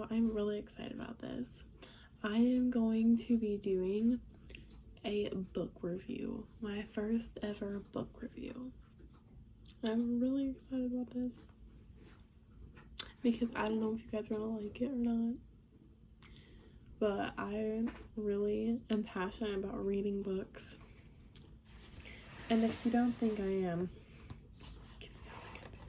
I'm really excited about this. I am going to be doing a book review, my first ever book review. I'm really excited about this because I don't know if you guys are gonna like it or not, but I really am passionate about reading books. And if you don't think I am, give me a second.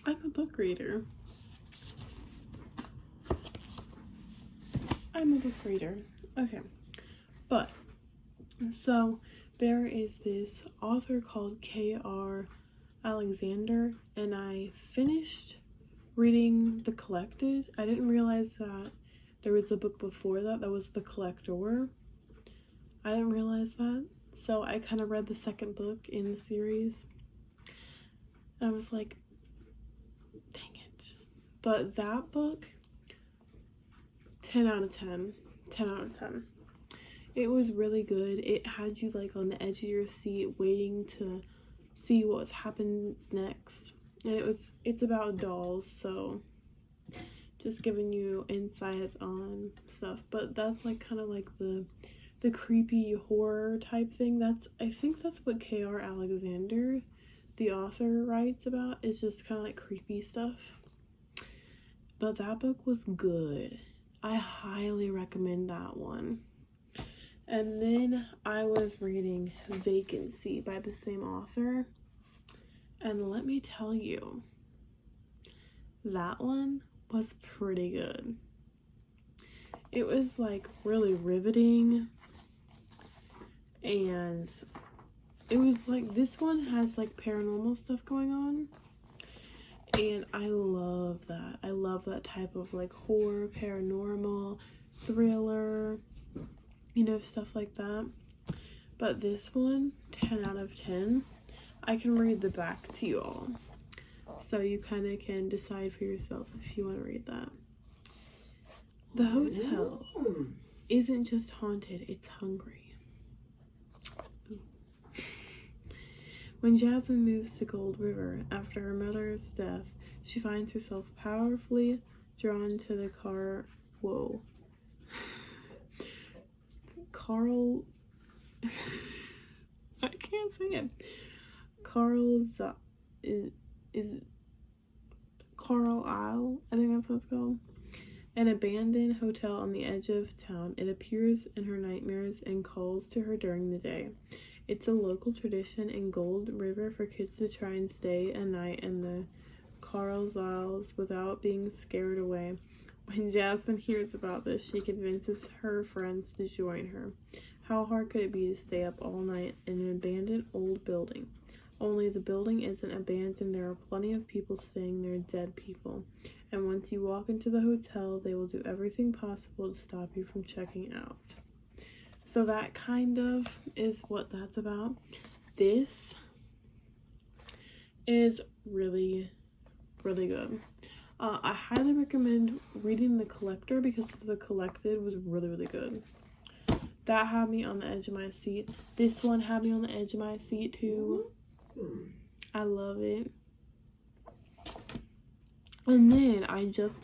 I'm a book reader. Okay. But, so, there is this author called K.R. Alexander, and I finished reading The Collected. I didn't realize that there was a book before that was The Collector. I didn't realize that. So I kind of read the second book in the series. And I was like, dang it. But that book, 10 out of 10. 10 out of 10. It was really good. It had you like on the edge of your seat waiting to see what happens next. And it's about dolls, so just giving you insight on stuff. But that's like kind of like the creepy horror type thing. I think that's what K.R. Alexander, the author, writes about. It's just kind of like creepy stuff. But that book was good. I highly recommend that one. And then I was reading Vacancy by the same author. And let me tell you, that one was pretty good. It was like really riveting. And it was like, this one has like paranormal stuff going on. And I love that. I love that type of like horror, paranormal, thriller, stuff like that. But this one, 10 out of 10. I can read the back to you all, so you kind of can decide for yourself if you want to read that. The hotel isn't just haunted, it's hungry. Ooh. When Jasmine moves to Gold River after her mother's death, she finds herself powerfully drawn to the Carl I can't say it. Carlisle, I think that's what it's called. An abandoned hotel on the edge of town. It appears in her nightmares and calls to her during the day. It's a local tradition in Gold River for kids to try and stay a night in the Carlisles without being scared away. When Jasmine hears about this, she convinces her friends to join her. How hard could it be to stay up all night in an abandoned old building? Only the building isn't abandoned. There are plenty of people staying there, dead people. And once you walk into the hotel, they will do everything possible to stop you from checking out. So that kind of is what that's about. This is really, really good. I highly recommend reading The Collector because The Collected was really, really good. That had me on the edge of my seat. This one had me on the edge of my seat too. I love it. And then I just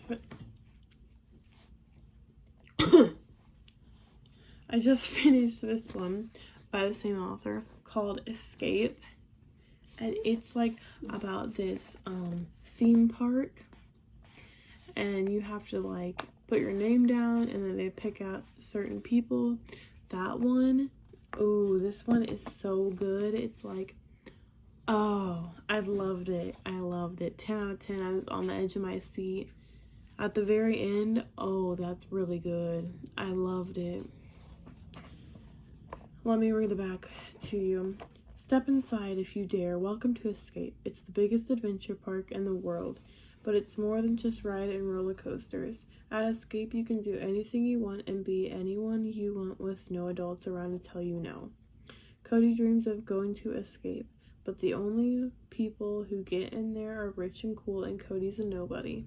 finished this one by the same author called Escape. And it's like about this theme park. And you have to like put your name down and then they pick out certain people. That one, this one is so good. It's like, I loved it. 10 out of 10. I was on the edge of my seat. At the very end, that's really good. I loved it. Let me read the back to you. Step inside if you dare. Welcome to Escape. It's the biggest adventure park in the world, but it's more than just ride and roller coasters. At Escape, you can do anything you want and be anyone you want with no adults around to tell you no. Cody dreams of going to Escape, but the only people who get in there are rich and cool, and Cody's a nobody.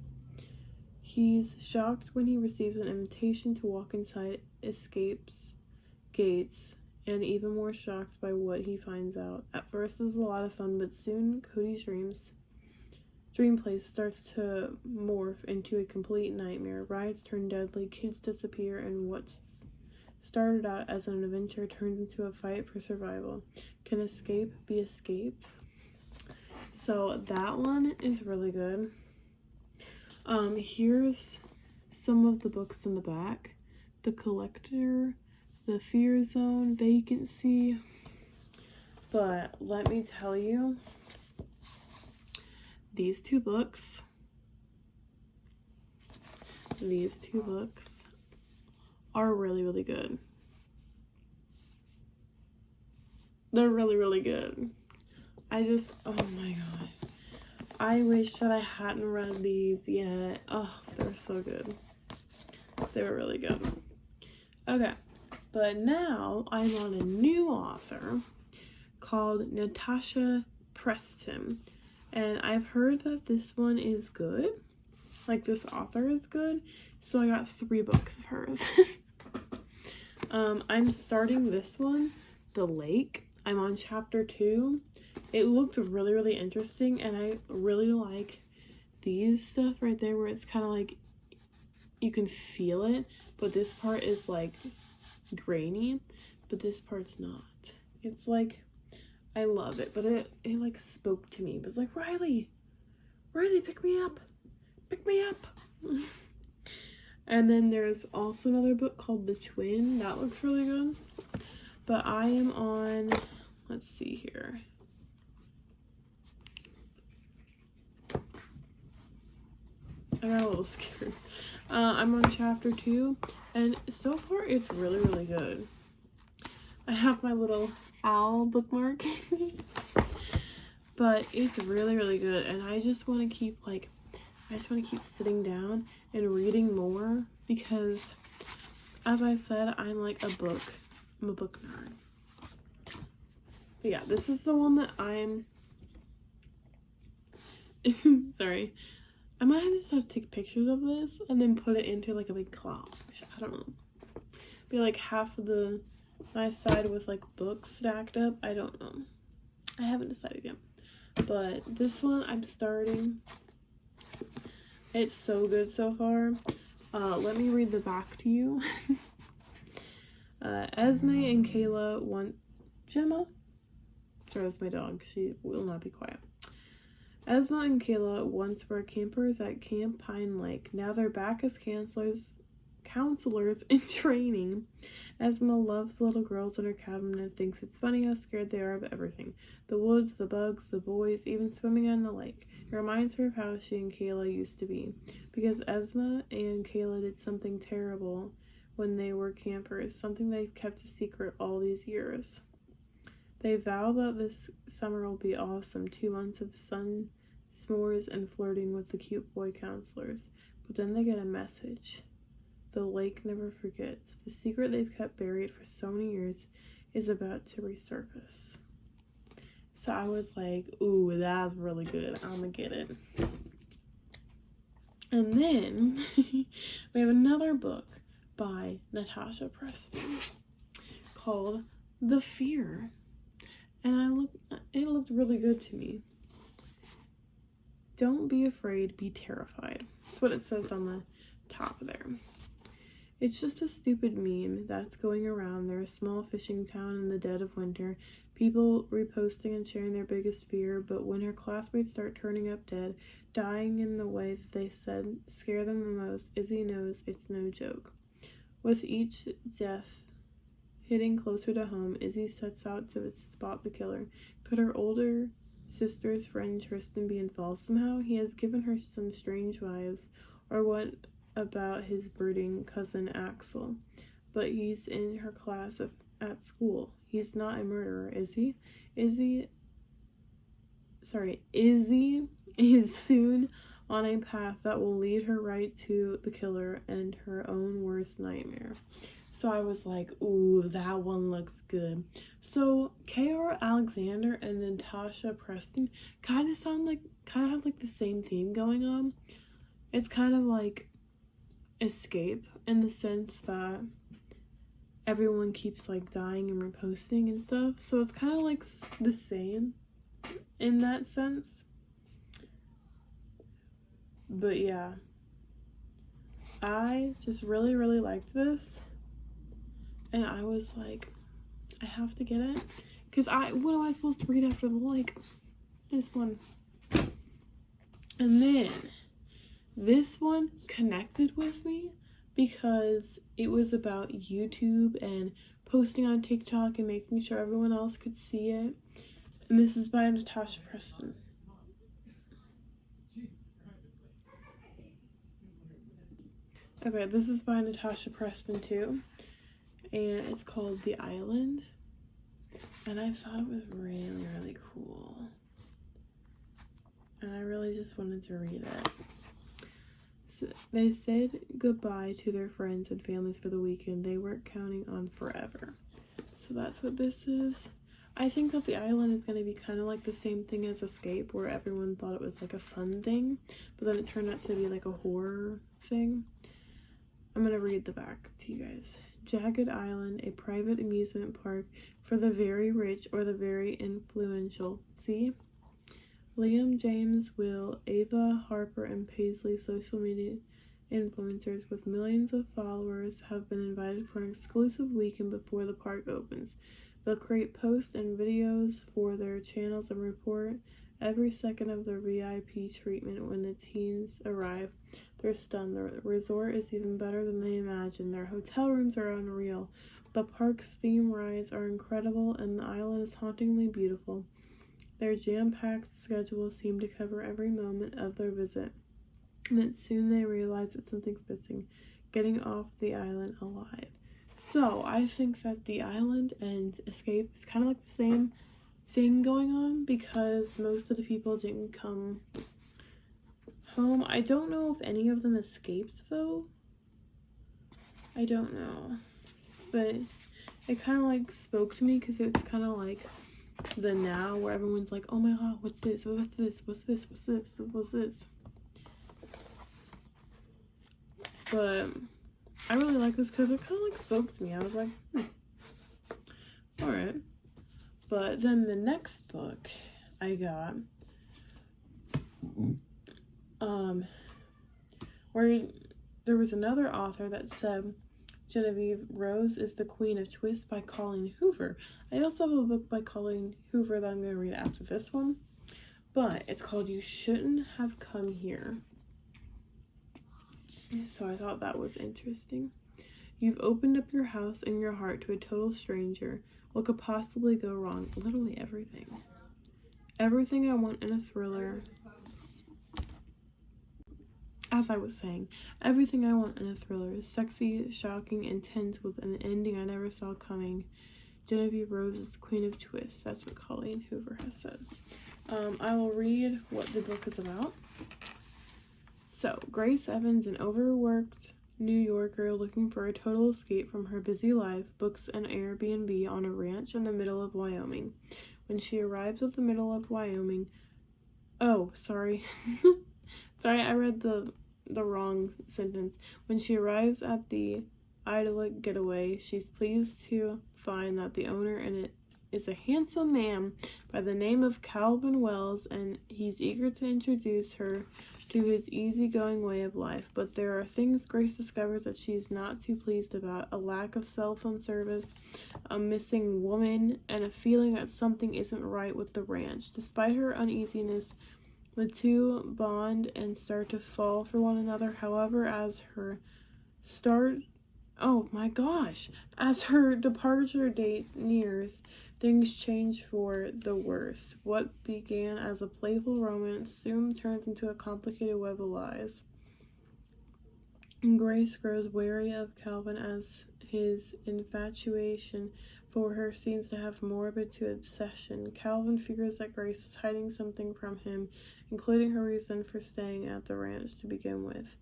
He's shocked when he receives an invitation to walk inside Escape's gates and even more shocked by what he finds out. At first, it's a lot of fun, but soon Cody's dream place starts to morph into a complete nightmare. Rides turn deadly, kids disappear, and what's started out as an adventure turns into a fight for survival. Can escape be escaped? So that one is really good. Here's some of the books in the back. The Collector, The Fear Zone, Vacancy. But let me tell you, these two books are really, really good. They're really, really good. Oh my god. I wish that I hadn't read these yet. Oh, they're so good. They were really good. Okay, but now I'm on a new author called Natasha Preston. And I've heard that this one is good. Like, this author is good. So I got 3 books of hers. I'm starting this one, The Lake. I'm on chapter 2. It looked really, really interesting. And I really like these stuff right there where it's kind of like you can feel it. But this part is like grainy. But this part's not. It's like, I love it, but it like spoke to me. It was like, Riley, pick me up. And then there's also another book called The Twin. That looks really good. But I am on, let's see here. I got a little scared. I'm on chapter 2, and so far it's really, really good. I have my little owl bookmark. But it's really, really good, and I just want to keep sitting down and reading more, because as I said, I'm a book nerd. But yeah, this is the one that I'm sorry. I might just have to take pictures of this and then put it into like a big collage. I don't know. Be like half of my side with like books stacked up. I don't know. I haven't decided yet. But this one I'm starting. It's so good so far. Let me read the back to you. Esme and Kayla want Gemma. Sorry, that's my dog. She will not be quiet. Esma and Kayla once were campers at Camp Pine Lake. Now they're back as counselors in training. Esma loves little girls in her cabin and thinks it's funny how scared they are of everything. The woods, the bugs, the boys, even swimming in the lake. It reminds her of how she and Kayla used to be. Because Esma and Kayla did something terrible when they were campers, something they've kept a secret all these years. They vow that this summer will be awesome. 2 months of sun, s'mores, and flirting with the cute boy counselors. But then they get a message. The lake never forgets. The secret they've kept buried for so many years is about to resurface. So I was like, ooh, that's really good. I'm gonna get it. And then we have another book by Natasha Preston called The Fear. And it looked really good to me. Don't be afraid, be terrified. That's what it says on the top there. It's just a stupid meme that's going around. They're a small fishing town in the dead of winter. People reposting and sharing their biggest fear, but when her classmates start turning up dead, dying in the way that they said scare them the most, Izzy knows it's no joke. With each death hitting closer to home, Izzy sets out to spot the killer. Could her older sister's friend Tristan be involved somehow? He has given her some strange vibes. Or what about his brooding cousin Axel? But he's in her class at school. He's not a murderer, is he? Izzy is soon on a path that will lead her right to the killer and her own worst nightmare. So I was like, ooh, that one looks good. So K.R. Alexander and Natasha Preston kind of have like the same theme going on. It's kind of like escape in the sense that everyone keeps like dying and reposting and stuff. So it's kind of like the same in that sense. But yeah, I just really, really liked this. And I was like, I have to get it. Because what am I supposed to read after this one? And then this one connected with me because it was about YouTube and posting on TikTok and making sure everyone else could see it. And this is by Natasha Preston. Okay, this is by Natasha Preston too. And it's called The Island. And I thought it was really, really cool. And I really just wanted to read it. So they said goodbye to their friends and families for the weekend they weren't counting on forever. So that's what this is. I think that The Island is going to be kind of like the same thing as Escape, where everyone thought it was like a fun thing, but then it turned out to be like a horror thing. I'm going to read the back to you guys. Jagged Island, a private amusement park for the very rich or the very influential. See? Liam, James, Will, Ava, Harper, and Paisley, social media influencers with millions of followers, have been invited for an exclusive weekend before the park opens. They'll create posts and videos for their channels and report every second of their VIP treatment. When the teens arrive, they're stunned. The resort is even better than they imagined. Their hotel rooms are unreal. The park's theme rides are incredible, and the island is hauntingly beautiful. Their jam-packed schedule seemed to cover every moment of their visit. And then soon they realize that something's missing, getting off the island alive. So I think that The Island and Escape is kind of like the same thing going on, because most of the people didn't come home. I don't know if any of them escaped though. I don't know. But it kind of like spoke to me because it's kind of like the now where everyone's like, oh my god, what's this? What's this? What's this? What's this? What's this? But I really like this because it kind of like spoke to me. I was like, alright. But then the next book I got, where there was another author that said Genevieve Rose is the Queen of Twists by Colleen Hoover. I also have a book by Colleen Hoover that I'm going to read after this one. But it's called You Shouldn't Have Come Here. So I thought that was interesting. You've opened up your house and your heart to a total stranger. What could possibly go wrong? Literally everything. Everything I want in a thriller. As I was saying, everything I want in a thriller. Sexy, shocking, intense, with an ending I never saw coming. Genevieve Rose is the Queen of Twists. That's what Colleen Hoover has said. I will read what the book is about. So, Grace Evans, an overworked New Yorker looking for a total escape from her busy life, books an Airbnb on a ranch in the middle of Wyoming. When she arrives at the middle of Wyoming... Oh, sorry. Sorry, I read the wrong sentence. When she arrives at the idyllic getaway, she's pleased to find that the owner in it is a handsome man by the name of Calvin Wells, and he's eager to introduce her to his easygoing way of life. But there are things Grace discovers that she's not too pleased about: a lack of cell phone service, a missing woman, and a feeling that something isn't right with the ranch. Despite her uneasiness, the two bond and start to fall for one another. However, as her departure date nears, things change for the worst. What began as a playful romance soon turns into a complicated web of lies. Grace grows wary of Calvin as his infatuation for her seems to have morbid to obsession. Calvin figures that Grace is hiding something from him, including her reason for staying at the ranch to begin with.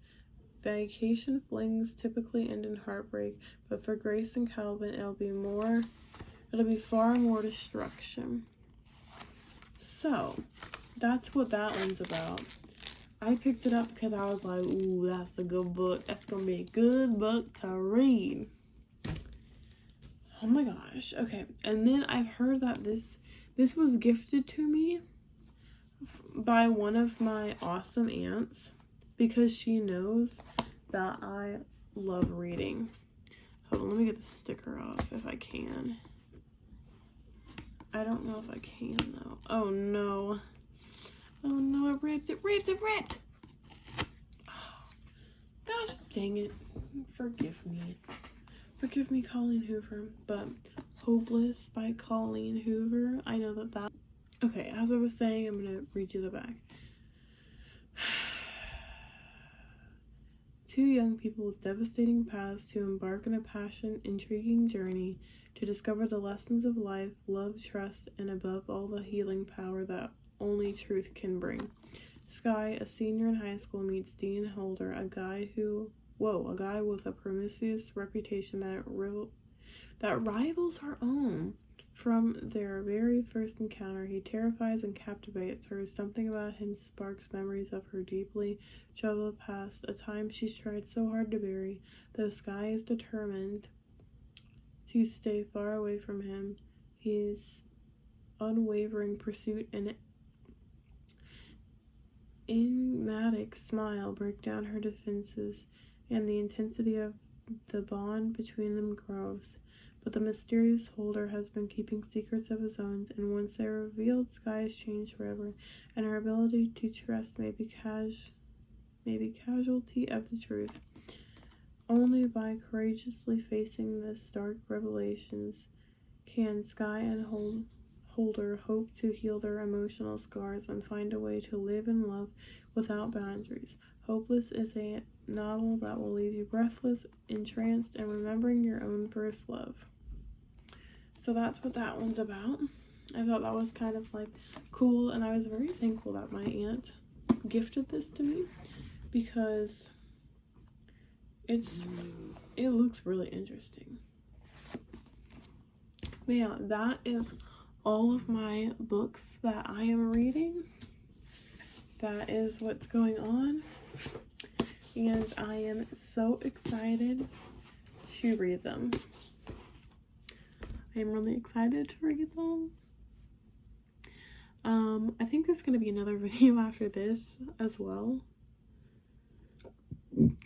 Vacation flings typically end in heartbreak, but for Grace and Calvin, it'll be far more destruction. So, that's what that one's about. I picked it up because I was like, ooh, that's a good book. That's gonna be a good book to read. Oh my gosh. Okay. And then I've heard that this was gifted to me by one of my awesome aunts because she knows that I love reading. Hold on, let me get the sticker off if I can. I don't know if I can though. Oh no. Oh no, it ripped. Oh, gosh dang it. Forgive me. Forgive me, Colleen Hoover, but Hopeless by Colleen Hoover. I know that. Okay, as I was saying, I'm going to read you the back. Two young people with devastating paths to embark on a passionate, intriguing journey to discover the lessons of life, love, trust, and above all, the healing power that only truth can bring. Sky, a senior in high school, meets Dean Holder, a guy with a promiscuous reputation that rivals her own. From their very first encounter, he terrifies and captivates her. Something about him sparks memories of her deeply troubled past, a time she's tried so hard to bury. Though Sky is determined to stay far away from him, his unwavering pursuit and enigmatic smile break down her defenses, and the intensity of the bond between them grows. But the mysterious Holder has been keeping secrets of his own, and once they are revealed, Sky is changed forever, and her ability to trust may be casualty of the truth. Only by courageously facing the stark revelations can Sky and Holder hope to heal their emotional scars and find a way to live and love without boundaries. Hopeless is a novel that will leave you breathless, entranced, and remembering your own first love. So that's what that one's about. I thought that was kind of like cool, and I was very thankful that my aunt gifted this to me because it looks really interesting. But yeah, that is all of my books that I am reading. That is what's going on, and I am so excited to read them. I am really excited to read them. I think there's going to be another video after this as well.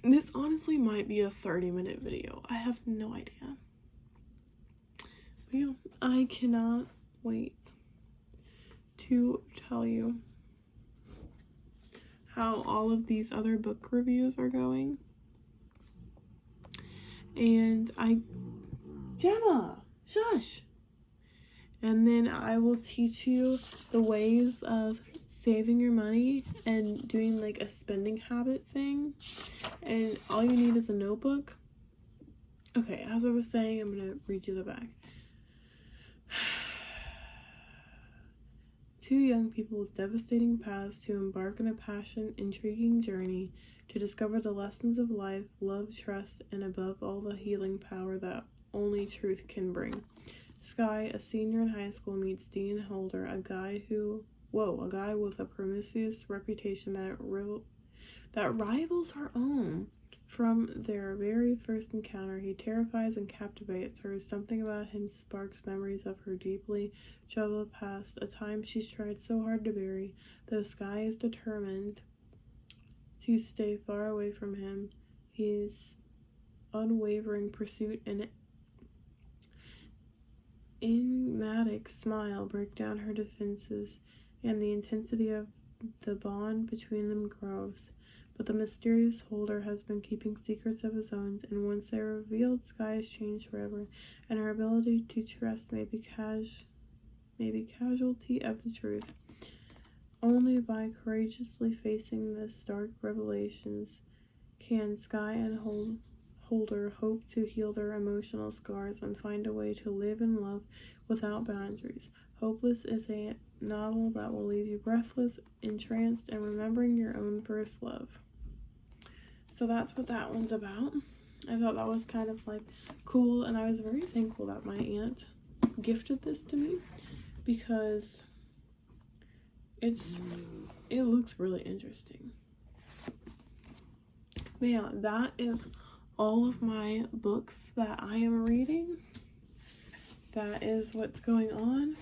This honestly might be a 30-minute video. I have no idea. But yeah, I cannot wait to tell you how all of these other book reviews are going. And Gemma, shush! And then I will teach you the ways of saving your money and doing like a spending habit thing. And all you need is a notebook. Okay, as I was saying, I'm going to read you the back. Two young people with devastating paths to embark on a passionate, intriguing journey to discover the lessons of life, love, trust, and above all, the healing power that only truth can bring. Sky, a senior in high school, meets Dean Holder, a guy with a promiscuous reputation that rivals her own. From their very first encounter, he terrifies and captivates her. Something about him sparks memories of her deeply troubled past, a time she's tried so hard to bury. Though Sky is determined to stay far away from him, his unwavering pursuit and enigmatic smile break down her defenses, and the intensity of the bond between them grows. But the mysterious Holder has been keeping secrets of his own, and once they are revealed, Sky is changed forever, and her ability to trust may be casualty of the truth. Only by courageously facing the stark revelations can Sky and Holder hope to heal their emotional scars and find a way to live and love without boundaries. Hopeless is a novel that will leave you breathless, entranced, and remembering your own first love. So that's what that one's about. I thought that was kind of like cool, and I was very thankful that my aunt gifted this to me because it looks really interesting. But yeah, that is all of my books that I am reading. that is what's going on.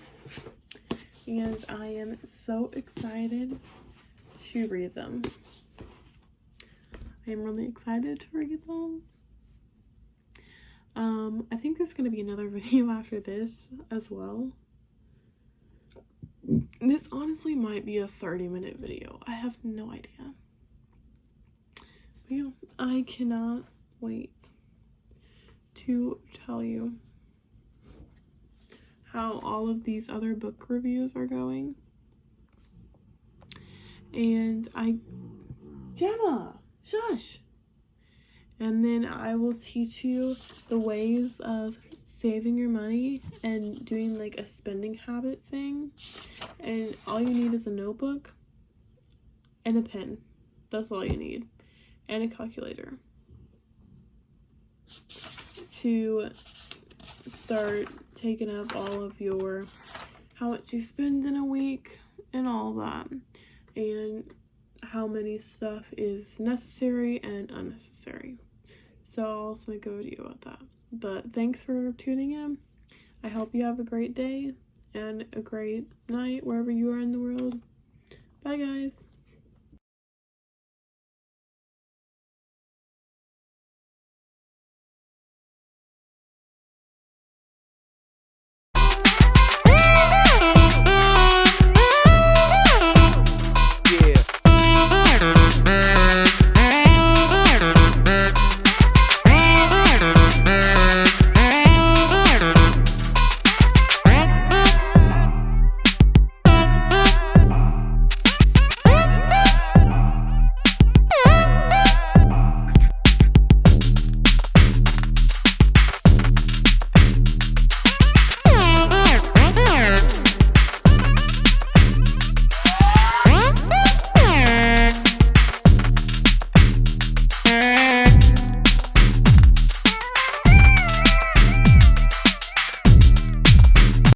And I am so excited to read them. I am really excited to read them. I think there's going to be another video after this as well. This honestly might be a 30-minute video. I have no idea. But yeah, I cannot wait to tell you how all of these other book reviews are going. And Jenna, shush! And then I will teach you the ways of saving your money and doing like a spending habit thing. And all you need is a notebook and a pen. That's all you need. And a calculator to start taking up all of your how much you spend in a week and all that, and how many stuff is necessary and unnecessary. So I'll also make a video about that. But thanks for tuning in. I hope you have a great day and a great night wherever you are in the world. Bye guys.